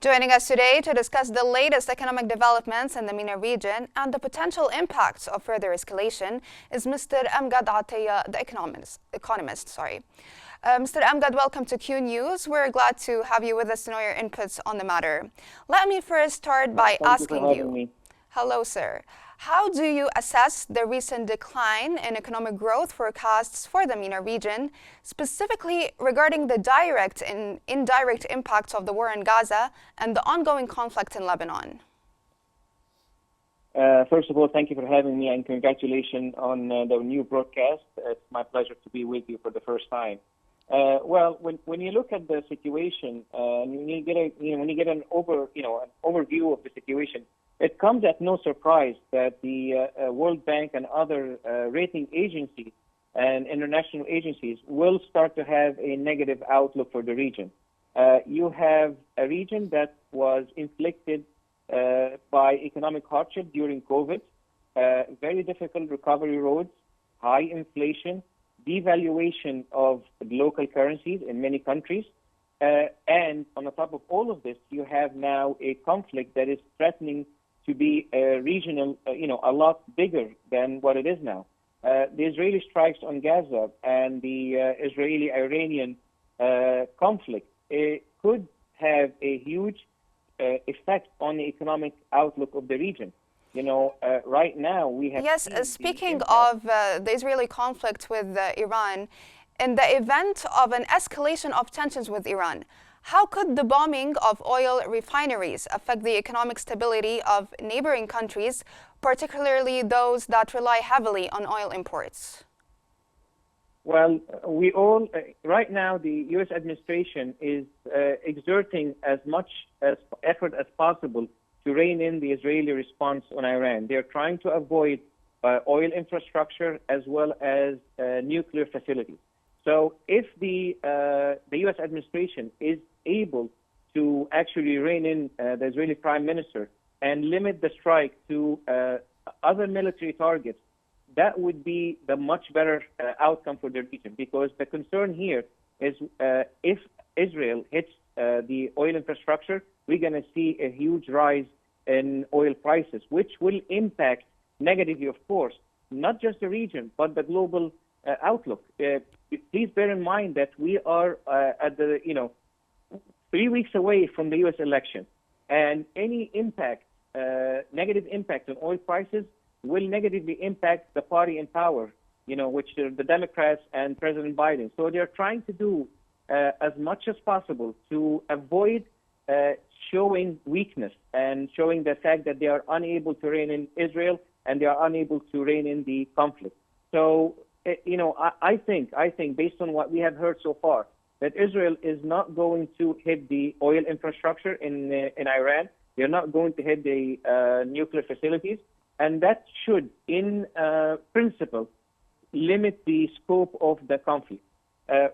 Joining us today to discuss the latest economic developments in the MENA region and the potential impacts of further escalation is Mr. Amgad Attia, the economist. Mr. Amgad, welcome to Q News. We're glad to have you with us to know your inputs on the matter. Let me first start by asking you. Hello, sir. How do you assess the recent decline in economic growth forecasts for the MENA region, specifically regarding the direct and indirect impacts of the war in Gaza and the ongoing conflict in Lebanon? First of all, thank you for having me and congratulations on the new broadcast. It's my pleasure to be with you for the first time. When you look at the situation, when you get an overview of the situation, it comes at no surprise that the World Bank and other rating agencies and international agencies will start to have a negative outlook for the region. You have a region that was inflicted by economic hardship during COVID, very difficult recovery roads, high inflation, devaluation of local currencies in many countries, and on the top of all of this, you have now a conflict that is threatening to be regional, a lot bigger than what it is now. The Israeli strikes on Gaza and the Israeli-Iranian conflict could have a huge effect on the economic outlook of the region. Right now we have... Yes, speaking of the Israeli conflict with Iran, in the event of an escalation of tensions with Iran, how could the bombing of oil refineries affect the economic stability of neighboring countries, particularly those that rely heavily on oil imports? Well, right now, the U.S. administration is exerting as much effort as possible to rein in the Israeli response on Iran. They're trying to avoid oil infrastructure as well as nuclear facilities. So if the U.S. administration is able to actually rein in the Israeli prime minister and limit the strike to other military targets, that would be the much better outcome for the region, because the concern here is if Israel hits the oil infrastructure, we're going to see a huge rise in oil prices, which will impact negatively, of course, not just the region, but the global outlook. Please bear in mind that we are at the 3 weeks away from the U.S. election, and any impact, negative impact on oil prices will negatively impact the party in power, which are the Democrats and President Biden. So they're trying to do as much as possible to avoid showing weakness and showing the fact that they are unable to rein in Israel and they are unable to rein in the conflict. So, I think based on what we have heard so far, that Israel is not going to hit the oil infrastructure in Iran. They're not going to hit the nuclear facilities. And that should, in principle, limit the scope of the conflict.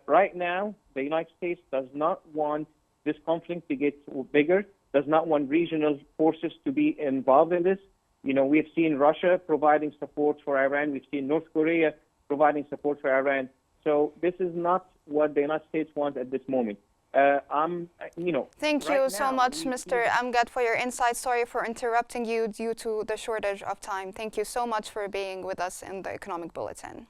Right now, the United States does not want this conflict to get bigger, does not want regional forces to be involved in this. We've seen Russia providing support for Iran. We've seen North Korea providing support for Iran. So this is not what the United States wants at this moment. Thank you so much, Mr. Amgad, for your insights. Sorry for interrupting you due to the shortage of time. Thank you so much for being with us in the Economic Bulletin.